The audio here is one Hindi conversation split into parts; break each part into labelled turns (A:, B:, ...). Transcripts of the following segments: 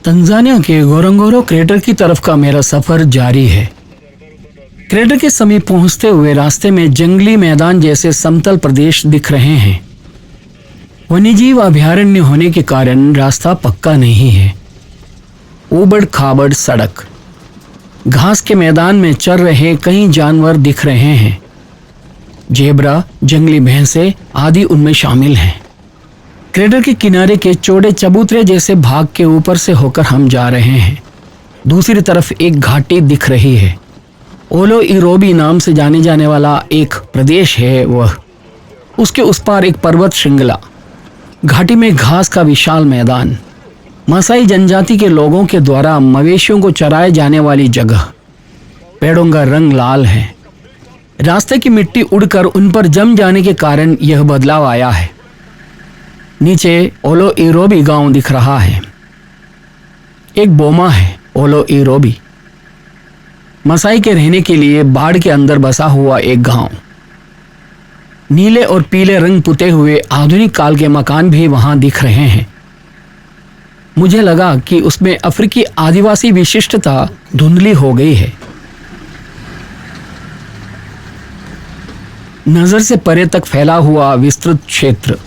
A: तंजानिया के गोरंगोरो क्रेटर की तरफ का मेरा सफर जारी है। क्रेटर के समीप पहुंचते हुए रास्ते में जंगली मैदान जैसे समतल प्रदेश दिख रहे हैं। वन्यजीव अभयारण्य होने के कारण रास्ता पक्का नहीं है। ऊबड़ खाबड़ सड़क, घास के मैदान में चर रहे कई जानवर दिख रहे हैं। जेब्रा, जंगली भैंसे आदि उनमें शामिल हैं। क्रेटर के किनारे के चौड़े चबूतरे जैसे भाग के ऊपर से होकर हम जा रहे हैं। दूसरी तरफ एक घाटी दिख रही है। ओलो इरोबी नाम से जाने जाने वाला एक प्रदेश है वह। उसके उस पार एक पर्वत श्रृंखला, घाटी में घास का विशाल मैदान, मसाई जनजाति के लोगों के द्वारा मवेशियों को चराए जाने वाली जगह। पेड़ों का रंग लाल है। रास्ते की मिट्टी उड़कर उन पर जम जाने के कारण यह बदलाव आया है। नीचे ओलो इरोबी गांव दिख रहा है। एक बोमा है ओलो इरोबी, मसाई के रहने के लिए बाड़ के अंदर बसा हुआ एक गांव। नीले और पीले रंग पुते हुए आधुनिक काल के मकान भी वहां दिख रहे हैं। मुझे लगा कि उसमें अफ्रीकी आदिवासी विशिष्टता धुंधली हो गई है। नजर से परे तक फैला हुआ विस्तृत क्षेत्र,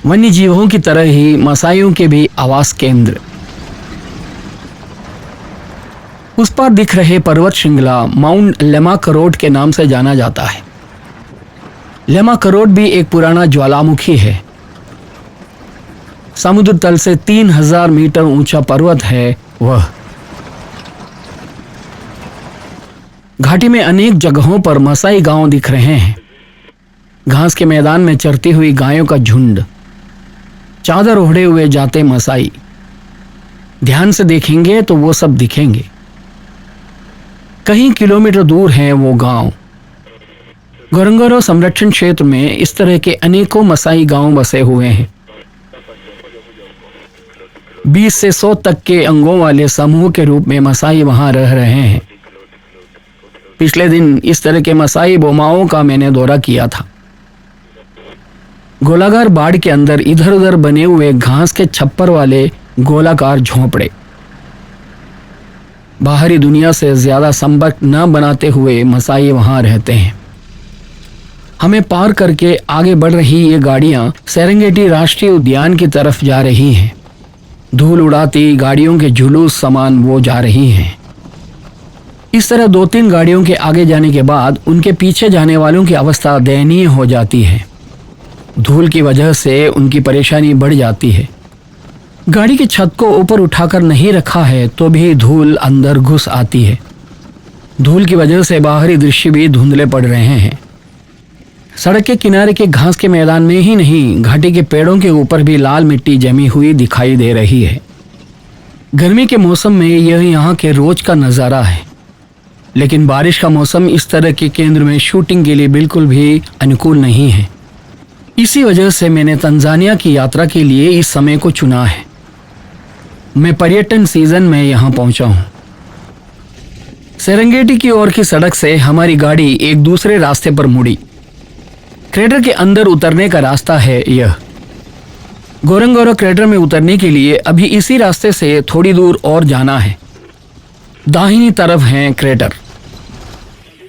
A: वन्य जीवों की तरह ही मसाइयों के भी आवास केंद्र। उस पर दिख रहे पर्वत श्रृंखला माउंट लेमाकरोट के नाम से जाना जाता है। लेमाकरोट भी एक पुराना ज्वालामुखी है। समुद्र तल से 3000 मीटर ऊंचा पर्वत है वह। घाटी में अनेक जगहों पर मसाई गांव दिख रहे हैं। घास के मैदान में चरती हुई गायों का झुंड, चादर ओढ़े हुए जाते मसाई। ध्यान से देखेंगे तो वो सब दिखेंगे। कई किलोमीटर दूर हैं वो गांव। गोरंगोरो संरक्षण क्षेत्र में इस तरह के अनेकों मसाई गांव बसे हुए हैं। 20 से 100 तक के अंगों वाले समूह के रूप में मसाई वहां रह रहे हैं। पिछले दिन इस तरह के मसाई बोमाओं का मैंने दौरा किया था। गोलाकार बाड़ के अंदर इधर उधर बने हुए घास के छप्पर वाले गोलाकार झोंपड़े। बाहरी दुनिया से ज्यादा संपर्क न बनाते हुए मसाई वहां रहते हैं। हमें पार करके आगे बढ़ रही ये गाड़ियां सेरेंगेटी राष्ट्रीय उद्यान की तरफ जा रही हैं। धूल उड़ाती गाड़ियों के जुलूस समान वो जा रही हैं। इस तरह 2-3 गाड़ियों के आगे जाने के बाद उनके पीछे जाने वालों की अवस्था दयनीय हो जाती है। धूल की वजह से उनकी परेशानी बढ़ जाती है। गाड़ी की छत को ऊपर उठाकर नहीं रखा है तो भी धूल अंदर घुस आती है। धूल की वजह से बाहरी दृश्य भी धुंधले पड़ रहे हैं। सड़क के किनारे के घास के मैदान में ही नहीं, घाटी के पेड़ों के ऊपर भी लाल मिट्टी जमी हुई दिखाई दे रही है। गर्मी के मौसम में यह यहाँ के रोज का नज़ारा है, लेकिन बारिश का मौसम इस तरह के केंद्र में शूटिंग के लिए बिल्कुल भी अनुकूल नहीं है। इसी वजह से मैंने तंजानिया की यात्रा के लिए इस समय को चुना है। मैं पर्यटन सीजन में यहाँ पहुँचा हूँ। सेरेंगेटी की ओर की सड़क से हमारी गाड़ी एक दूसरे रास्ते पर मुड़ी। क्रेटर के अंदर उतरने का रास्ता है यह। गोरंगोरो क्रेटर में उतरने के लिए अभी इसी रास्ते से थोड़ी दूर और जाना है। दाहिनी तरफ है क्रेटर।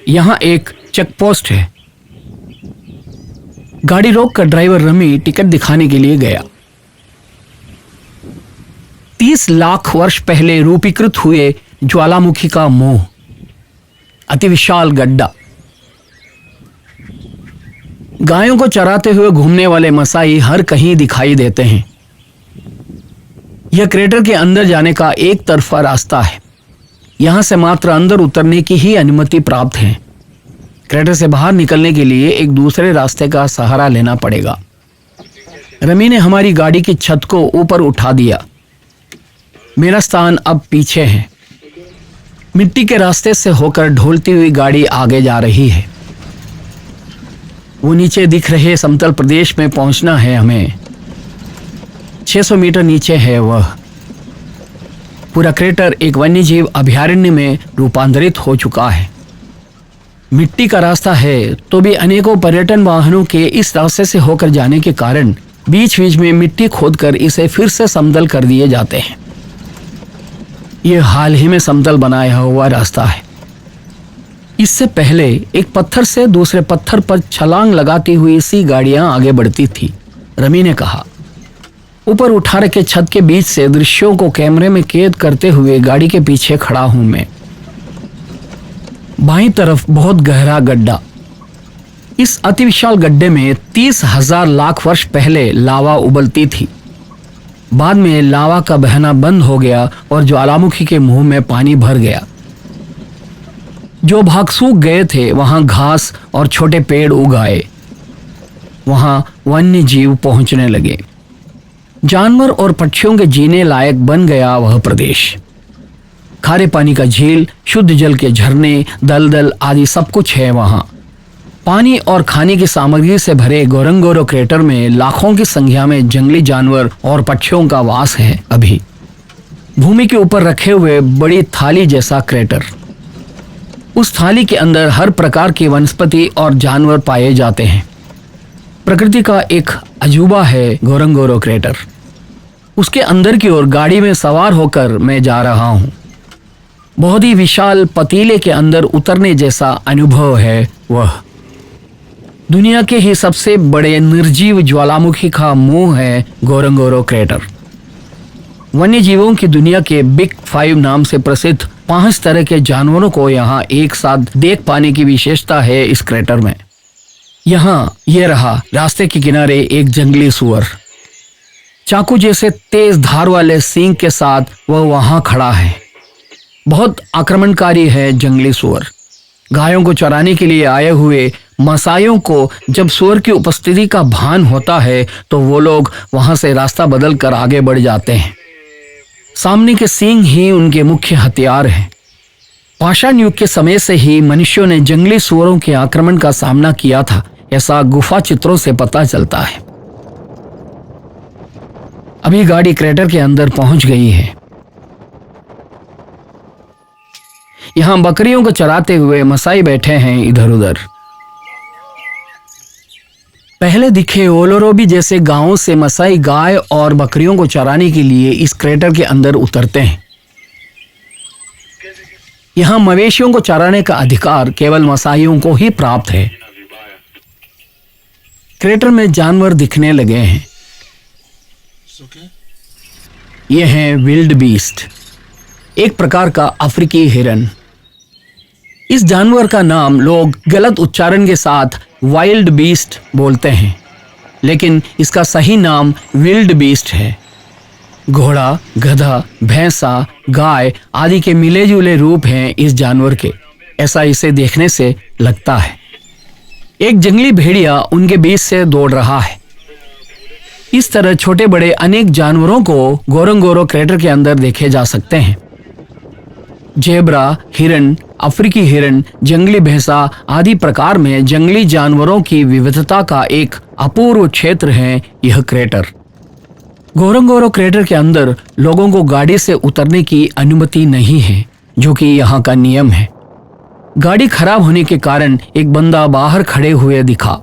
A: यहाँ एक चेक पोस्ट है। गाड़ी रोककर ड्राइवर रमी टिकट दिखाने के लिए गया। 30 लाख वर्ष पहले रूपीकृत हुए ज्वालामुखी का मुंह, अति विशाल गड्ढा। गायों को चराते हुए घूमने वाले मसाई हर कहीं दिखाई देते हैं। यह क्रेटर के अंदर जाने का एक तरफा रास्ता है। यहां से मात्र अंदर उतरने की ही अनुमति प्राप्त है। क्रेटर से बाहर निकलने के लिए एक दूसरे रास्ते का सहारा लेना पड़ेगा। रमी ने हमारी गाड़ी की छत को ऊपर उठा दिया। मेरा स्थान अब पीछे है। मिट्टी के रास्ते से होकर ढोलती हुई गाड़ी आगे जा रही है। वो नीचे दिख रहे समतल प्रदेश में पहुंचना है हमें। 600 मीटर नीचे है वह। पूरा क्रेटर एक वन्यजीव अभयारण्य में रूपांतरित हो चुका है। मिट्टी का रास्ता है तो भी अनेकों पर्यटन वाहनों के इस रास्ते से होकर जाने के कारण बीच बीच में मिट्टी खोदकर इसे फिर से समतल कर दिए जाते हैं। यह हाल ही में समतल बनाया हुआ रास्ता है। इससे पहले एक पत्थर से दूसरे पत्थर पर छलांग लगाती हुई सी गाड़ियां आगे बढ़ती थी, रमी ने कहा। ऊपर उठा रखे छत के बीच से दृश्यों को कैमरे में कैद करते हुए गाड़ी के पीछे खड़ा हूं मैं। बाईं तरफ बहुत गहरा गड्ढा। इस अति विशाल गड्ढे में 30,000 लाख वर्ष पहले लावा उबलती थी। बाद में लावा का बहना बंद हो गया और ज्वालामुखी के मुंह में पानी भर गया। जो भाग सूख गए थे वहां घास और छोटे पेड़ उग आए। वहां वन्य जीव पहुंचने लगे। जानवर और पक्षियों के जीने लायक बन गया वह प्रदेश। खारे पानी का झील, शुद्ध जल के झरने, दलदल आदि सब कुछ है वहां। पानी और खाने की सामग्री से भरे गोरंगोरो क्रेटर में लाखों की संख्या में जंगली जानवर और पक्षियों का वास है। अभी भूमि के ऊपर रखे हुए बड़ी थाली जैसा क्रेटर, उस थाली के अंदर हर प्रकार की वनस्पति और जानवर पाए जाते हैं। प्रकृति का एक अजूबा है गोरंगोरो क्रेटर। उसके अंदर की ओर गाड़ी में सवार होकर मैं जा रहा हूं। बहुत ही विशाल पतीले के अंदर उतरने जैसा अनुभव है वह। दुनिया के ही सबसे बड़े निर्जीव ज्वालामुखी का मुंह है गोरंगोरो क्रेटर। वन्य जीवों की दुनिया के बिग 5 नाम से प्रसिद्ध 5 तरह के जानवरों को यहाँ एक साथ देख पाने की विशेषता है इस क्रेटर में। यहाँ ये रहा रास्ते के किनारे एक जंगली सुअर, चाकू जैसे तेज धार वाले सींग के साथ वह वहां खड़ा है। बहुत आक्रमणकारी है जंगली सुअर। गायों को चराने के लिए आए हुए मसाइयों को जब सुअर की उपस्थिति का भान होता है तो वो लोग वहां से रास्ता बदल कर आगे बढ़ जाते हैं। सामने के सींग ही उनके मुख्य हथियार हैं। पाषाण युग के समय से ही मनुष्यों ने जंगली सुअरों के आक्रमण का सामना किया था, ऐसा गुफा चित्रों से पता चलता है। अभी गाड़ी क्रेटर के अंदर पहुंच गई है। यहां बकरियों को चराते हुए मसाई बैठे हैं इधर उधर। पहले दिखे ओलोरोबी जैसे गांवों से मसाई गाय और बकरियों को चराने के लिए इस क्रेटर के अंदर उतरते हैं। यहां मवेशियों को चराने का अधिकार केवल मसाइयों को ही प्राप्त है। क्रेटर में जानवर दिखने लगे हैं। ये हैं विल्ड बीस्ट, एक प्रकार का अफ्रीकी हिरन। इस जानवर का नाम लोग गलत उच्चारण के साथ वाइल्ड बीस्ट बोलते हैं, लेकिन इसका सही नाम विल्ड बीस्ट है। घोड़ा, गधा, भैंसा, गाय आदि के मिले जुले रूप हैं इस जानवर के, ऐसा इसे देखने से लगता है। एक जंगली भेड़िया उनके बीच से दौड़ रहा है। इस तरह छोटे बड़े अनेक जानवरों को गोरंगोरो क्रेटर के अंदर देखे जा सकते हैं। जेब्रा, हिरन, अफ्रीकी हिरन, जंगली भैंसा आदि प्रकार में जंगली जानवरों की विविधता का एक अपूर्व क्षेत्र है यह क्रेटर। गोरंगोरो क्रेटर के अंदर लोगों को गाड़ी से उतरने की अनुमति नहीं है, जो कि यहाँ का नियम है। गाड़ी खराब होने के कारण एक बंदा बाहर खड़े हुए दिखा।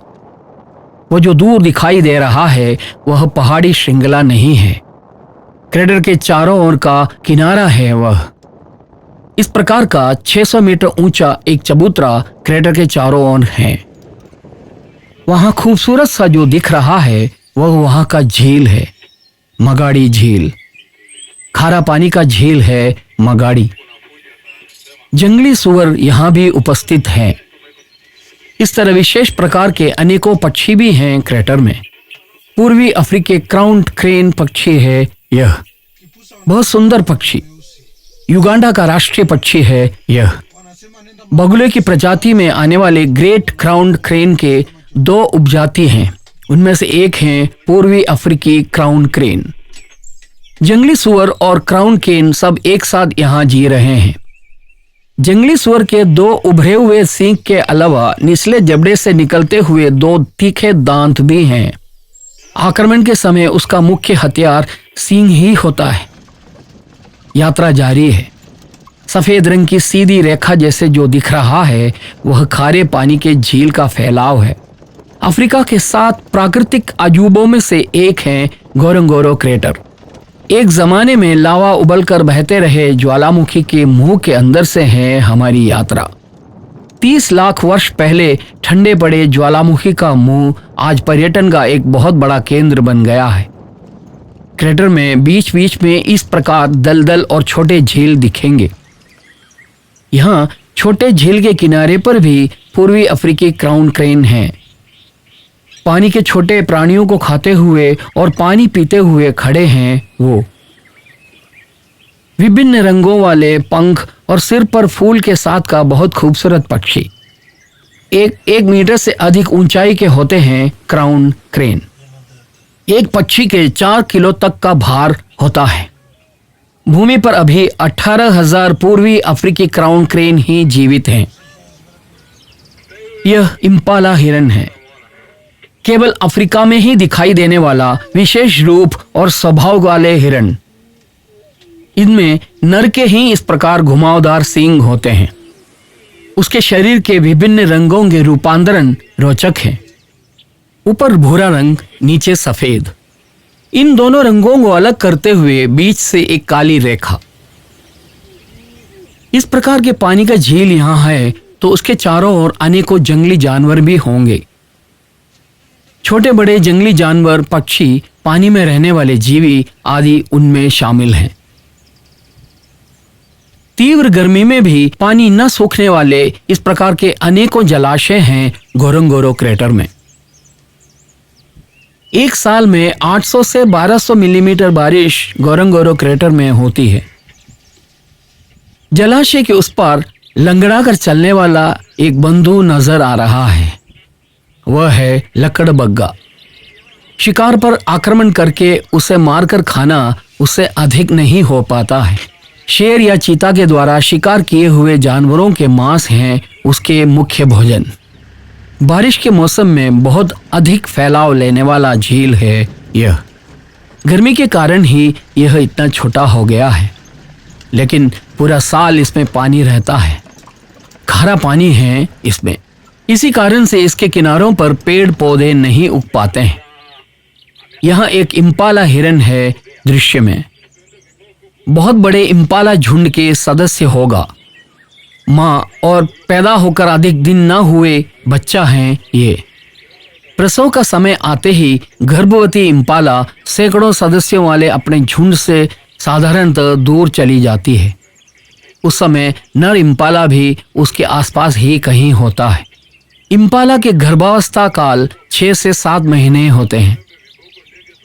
A: वो जो दूर दिखाई दे रहा है वह पहाड़ी श्रृंखला नहीं है, क्रेटर के चारों ओर का किनारा है वह। इस प्रकार का 600 मीटर ऊंचा एक चबूतरा क्रेटर के चारों ओर है। वहां खूबसूरत सा जो दिख रहा है वह वहां का झील है, मगाड़ी झील। खारा पानी का झील है मगाड़ी। जंगली सुअर यहां भी उपस्थित हैं। इस तरह विशेष प्रकार के अनेकों पक्षी भी हैं क्रेटर में। पूर्वी अफ्रीकी क्राउन क्रेन पक्षी है यह, बहुत सुंदर पक्षी। युगांडा का राष्ट्रीय पक्षी है यह। बगुले की प्रजाति में आने वाले ग्रेट क्राउन क्रेन के 2 उपजाति हैं, उनमें से एक है पूर्वी अफ्रीकी क्राउन क्रेन। जंगली सुअर और क्राउन क्रेन सब एक साथ यहाँ जी रहे हैं। जंगली सुअर के 2 उभरे हुए सींग के अलावा निचले जबड़े से निकलते हुए 2 तीखे दांत भी हैं। आक्रमण के समय उसका मुख्य हथियार सींग ही होता है। यात्रा जारी है। सफेद रंग की सीधी रेखा जैसे जो दिख रहा है वह खारे पानी के झील का फैलाव है। अफ्रीका के 7 प्राकृतिक अजूबों में से एक है गोरंगोरो क्रेटर। एक जमाने में लावा उबलकर बहते रहे ज्वालामुखी के मुंह के अंदर से है हमारी यात्रा। 30 लाख वर्ष पहले ठंडे पड़े ज्वालामुखी का मुंह आज पर्यटन का एक बहुत बड़ा केंद्र बन गया है। क्रेटर में बीच बीच में इस प्रकार दलदल और छोटे झील दिखेंगे। यहाँ छोटे झील के किनारे पर भी पूर्वी अफ्रीकी क्राउन क्रेन है। पानी के छोटे प्राणियों को खाते हुए और पानी पीते हुए खड़े हैं वो। विभिन्न रंगों वाले पंख और सिर पर फूल के साथ का बहुत खूबसूरत पक्षी। एक मीटर से अधिक ऊंचाई के होते हैं क्राउन क्रेन। एक पक्षी के 4 किलो तक का भार होता है। भूमि पर अभी 18,000 पूर्वी अफ्रीकी क्राउन क्रेन ही जीवित हैं। यह इम्पाला हिरन है, केवल अफ्रीका में ही दिखाई देने वाला विशेष रूप और स्वभाव वाले हिरन। इनमें नर के ही इस प्रकार घुमावदार सींग होते हैं। उसके शरीर के विभिन्न रंगों के रूपांतरण रोचक है। ऊपर भूरा रंग, नीचे सफेद। इन दोनों रंगों को अलग करते हुए बीच से एक काली रेखा। इस प्रकार के पानी का झील यहां है तो उसके चारों ओर अनेकों जंगली जानवर भी होंगे। छोटे बड़े जंगली जानवर, पक्षी, पानी में रहने वाले जीवी आदि उनमें शामिल हैं। तीव्र गर्मी में भी पानी न सूखने वाले इस प्रकार के अनेकों जलाशय हैं गोरंगोरो क्रेटर में। एक साल में 800 से 1200 मिलीमीटर बारिश गोरंगोरो क्रेटर में होती है। जलाशय के उस पार लंगड़ा कर चलने वाला एक बंधु नजर आ रहा है। वह है लकड़बग्गा। शिकार पर आक्रमण करके उसे मारकर खाना उससे अधिक नहीं हो पाता है। शेर या चीता के द्वारा शिकार किए हुए जानवरों के मांस हैं उसके मुख्य भोजन। बारिश के मौसम में बहुत अधिक फैलाव लेने वाला झील है यह। गर्मी के कारण ही यह इतना छोटा हो गया है, लेकिन पूरा साल इसमें पानी रहता है। खारा पानी है इसमें, इसी कारण से इसके किनारों पर पेड़ पौधे नहीं उग पाते हैं। यहाँ एक इम्पाला हिरन है दृश्य में। बहुत बड़े इम्पाला झुंड के सदस्य होगा। माँ और पैदा होकर अधिक दिन न हुए बच्चा हैं ये। प्रसव का समय आते ही गर्भवती इम्पाला सैकड़ों सदस्यों वाले अपने झुंड से साधारणतः दूर चली जाती है। उस समय नर इम्पाला भी उसके आसपास ही कहीं होता है। इम्पाला के गर्भावस्था काल 6 से 7 महीने होते हैं।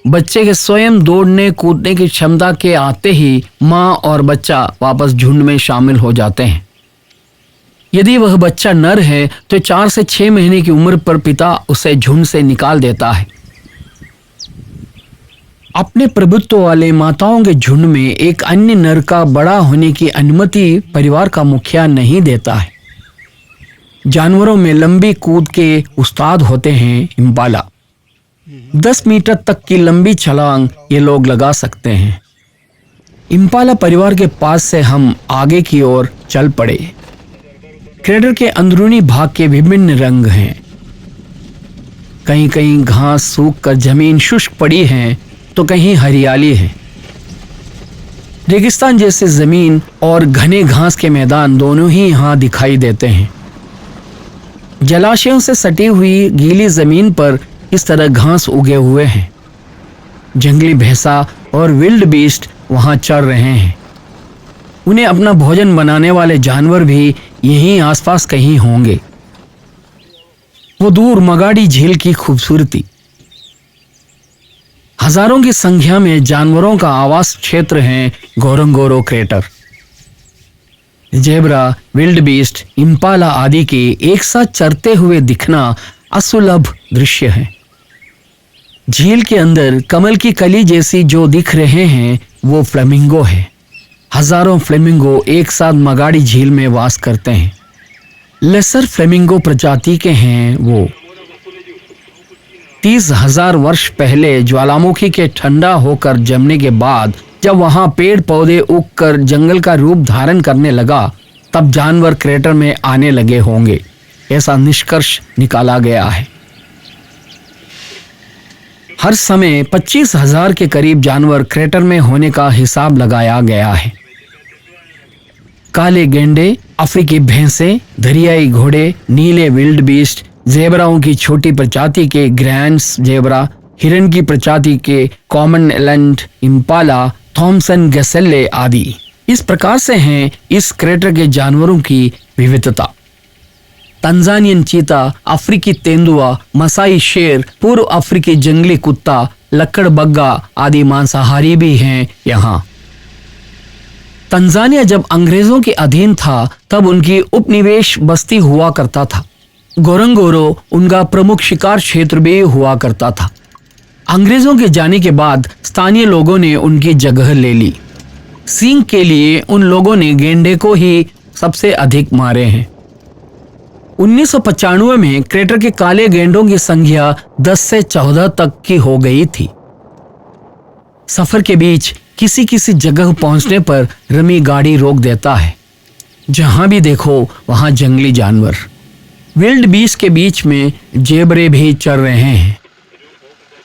A: बच्चे के स्वयं दौड़ने कूदने की क्षमता के आते ही माँ और बच्चा वापस झुंड में शामिल हो जाते हैं। यदि वह बच्चा नर है तो 4 से 6 महीने की उम्र पर पिता उसे झुंड से निकाल देता है। अपने प्रभुत्व वाले माताओं के झुंड में एक अन्य नर का बड़ा होने की अनुमति परिवार का मुखिया नहीं देता है। जानवरों में लंबी कूद के उस्ताद होते हैं इम्पाला। 10 मीटर तक की लंबी छलांग ये लोग लगा सकते हैं। इम्पाला परिवार के पास से हम आगे की ओर चल पड़े। क्रेटर के अंदरूनी भाग के विभिन्न रंग हैं। कहीं कहीं घास सूख कर जमीन शुष्क पड़ी है तो कहीं हरियाली है। रेगिस्तान जैसे जमीन और घने घास के मैदान दोनों ही यहाँ दिखाई देते हैं। जलाशयों से सटी हुई गीली जमीन पर इस तरह घास उगे हुए हैं। जंगली भैंसा और विल्ड बीस्ट वहां चर रहे हैं। उन्हें अपना भोजन बनाने वाले जानवर भी यहीं आसपास कहीं होंगे। वो दूर मगाड़ी झील की खूबसूरती। हजारों की संख्या में जानवरों का आवास क्षेत्र है Ngorongoro Crater. Zebra, wildebeest, impala आदि के एक साथ चरते हुए दिखना असुलभ दृश्य है। झील के अंदर कमल की कली जैसी जो दिख रहे हैं वो फ्लेमिंगो है। हजारों फ्लेमिंगो एक साथ मगाड़ी झील में वास करते हैं। लेसर फ्लेमिंगो प्रजाति के हैं वो। 30,000 वर्ष पहले ज्वालामुखी के ठंडा होकर जमने के बाद जब वहां पेड़ पौधे उगकर जंगल का रूप धारण करने लगा तब जानवर क्रेटर में आने लगे होंगे, ऐसा निष्कर्ष निकाला गया है। हर समय 25,000 के करीब जानवर क्रेटर में होने का हिसाब लगाया गया है। काले गेंडे, अफ्रीकी भैंसे, दरियाई घोड़े, नीले विल्ड बीस्ट, जेबराओं की छोटी प्रजाति के ग्रैंड्स जेबरा, हिरन की प्रजाति के कॉमन एलंड इम्पाला, थॉमसन गैसेले आदि। इस प्रकार से हैं इस क्रेटर के जानवरों की विविधता। तंजानियन चीता, अफ्रीकी तेंदुआ, मसाई शेर, पूर्व अफ्रीकी जंगली कुत्ता, लकड़बग्गा आदि मांसाहारी भी हैं यहाँ। तंजानिया जब अंग्रेजों के अधीन था तब उनकी उपनिवेश बस्ती हुआ करता था। गोरंगोरो उनका प्रमुख शिकार क्षेत्र भी हुआ करता था। अंग्रेजों के जाने के बाद स्थानीय लोगों ने उनकी जगह ले ली। सींग के लिए उन लोगों ने गेंडे को ही सबसे अधिक मारे हैं। 1995 में क्रेटर के काले गेंडों की संख्या 10 से 14 तक की हो गई थी। सफर के बीच किसी किसी जगह पहुंचने पर रमी गाड़ी रोक देता है। जहां भी देखो वहां जंगली जानवर। विल्ड बीस्ट के बीच में जेबरे भी चल रहे हैं।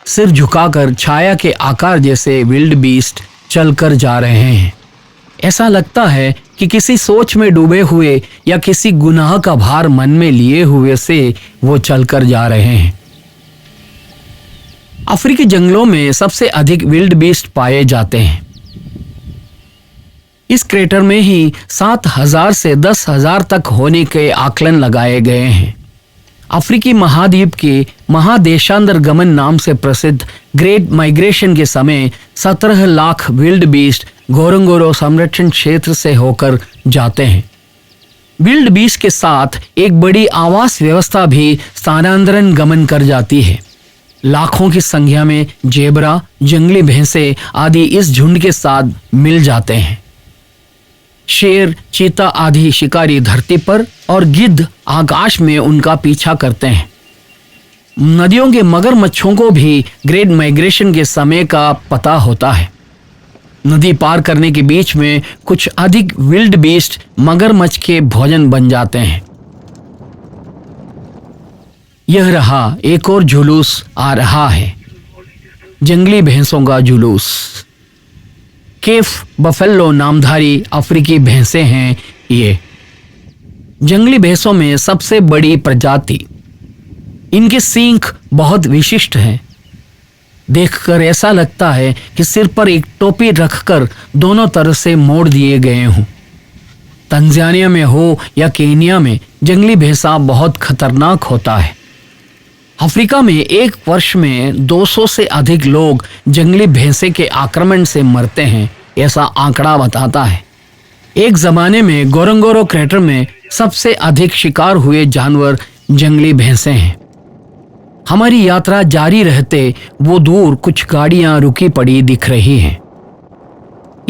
A: सिर झुकाकर छाया के आकार जैसे विल्ड बीस्ट चलकर जा रहे हैं। ऐसा लगता है कि किसी सोच में डूबे हुए या किसी गुनाह का भार मन में लिए हुए से वो चलकर जा रहे हैं। अफ्रीकी जंगलों में सबसे अधिक विल्ड बीस्ट पाए जाते हैं। इस क्रेटर में ही 7,000 से 10,000 तक होने के आकलन लगाए गए हैं। अफ्रीकी महाद्वीप के महादेशांतर गमन नाम से प्रसिद्ध ग्रेट माइग्रेशन के समय 17 लाख विल्ड बीस्ट गोरंगोरो संरक्षण क्षेत्र से होकर जाते हैं। विल्ड बीस्ट के साथ एक बड़ी आवास व्यवस्था भी स्थानांतरण गमन कर जाती है। लाखों की संख्या में जेबरा, जंगली भैंसे आदि इस झुंड के साथ मिल जाते हैं। शेर, चीता आदि शिकारी धरती पर और गिद्ध आकाश में उनका पीछा करते हैं। नदियों के मगरमच्छों को भी ग्रेट माइग्रेशन के समय का पता होता है। नदी पार करने के बीच में कुछ अधिक विल्ड बीस्ट मगरमच्छ के भोजन बन जाते हैं। यह रहा एक और जुलूस आ रहा है, जंगली भैंसों का जुलूस। केफ बफेलो नामधारी अफ्रीकी भैंसे हैं ये। जंगली भैंसों में सबसे बड़ी प्रजाति। इनके सींग बहुत विशिष्ट हैं। देखकर ऐसा लगता है कि सिर पर एक टोपी रखकर दोनों तरफ से मोड़ दिए गए हों। तंजानिया में हो या केनिया में जंगली भैंसा बहुत खतरनाक होता है। अफ्रीका में एक वर्ष में 200 से अधिक लोग जंगली भैंसे के आक्रमण से मरते हैं, ऐसा आंकड़ा बताता है। एक जमाने में गोरंगोरो क्रेटर में सबसे अधिक शिकार हुए जानवर जंगली भैंसे हैं। हमारी यात्रा जारी रहते वो दूर कुछ गाड़ियां रुकी पड़ी दिख रही हैं।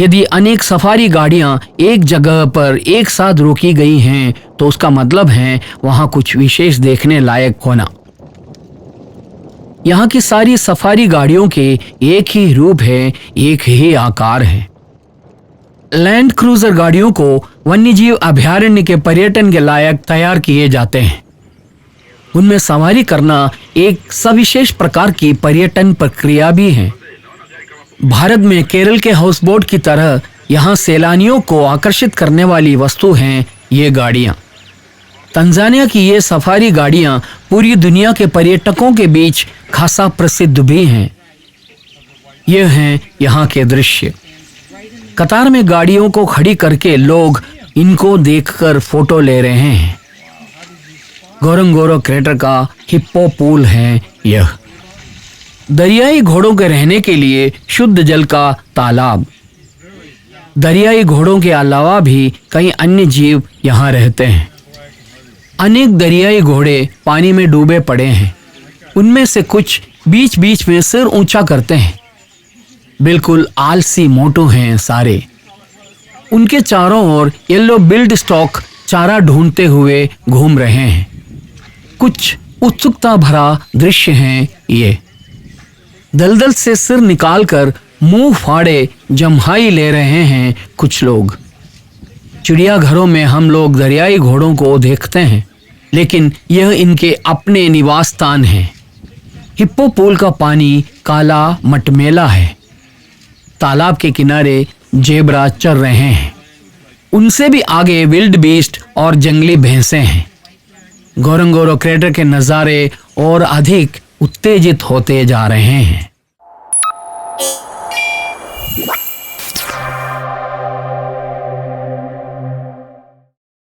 A: यदि अनेक सफारी गाड़ियां एक जगह पर एक साथ रोकी गई हैं तो उसका मतलब है वहां कुछ विशेष देखने लायक होना। यहाँ की सारी सफारी गाड़ियों के एक ही रूप है, एक ही आकार है। लैंड क्रूजर गाड़ियों को वन्यजीव अभयारण्य के पर्यटन के लायक तैयार किए जाते हैं। उनमें सवारी करना एक सविशेष प्रकार की पर्यटन प्रक्रिया भी है। भारत में केरल के हाउस बोट की तरह यहाँ सैलानियों को आकर्षित करने वाली वस्तु हैं ये गाड़ियाँ। तंजानिया की ये सफारी गाड़ियाँ पूरी दुनिया के पर्यटकों के बीच खासा प्रसिद्ध भी हैं। ये हैं यहाँ के दृश्य। कतार में गाड़ियों को खड़ी करके लोग इनको देखकर फोटो ले रहे हैं। गोरंगोरो क्रेटर का हिप्पो पूल है यह। दरियाई घोड़ों के रहने के लिए शुद्ध जल का तालाब। दरियाई घोड़ों के अलावा भी कई अन्य जीव यहाँ रहते हैं। अनेक दरियाई घोड़े पानी में डूबे पड़े हैं। उनमें से कुछ बीच बीच में सिर ऊंचा करते हैं। बिल्कुल आलसी मोटू हैं सारे। उनके चारों ओर येलो बिल्ड स्टॉक चारा ढूंढते हुए घूम रहे हैं। कुछ उत्सुकता भरा दृश्य हैं ये। दलदल से सिर निकालकर मुंह फाड़े जम्हाई ले रहे हैं कुछ लोग। चिड़ियाघरों में हम लोग दरियाई घोड़ों को देखते हैं, लेकिन यह इनके अपने निवास स्थान हैं। हिप्पो पूल का पानी काला मटमैला है। तालाब के किनारे जेबरा चर रहे हैं। उनसे भी आगे विल्ड बीस्ट और जंगली भैंसें हैं। गोरंगोरो क्रेटर के नज़ारे और अधिक उत्तेजित होते जा रहे हैं।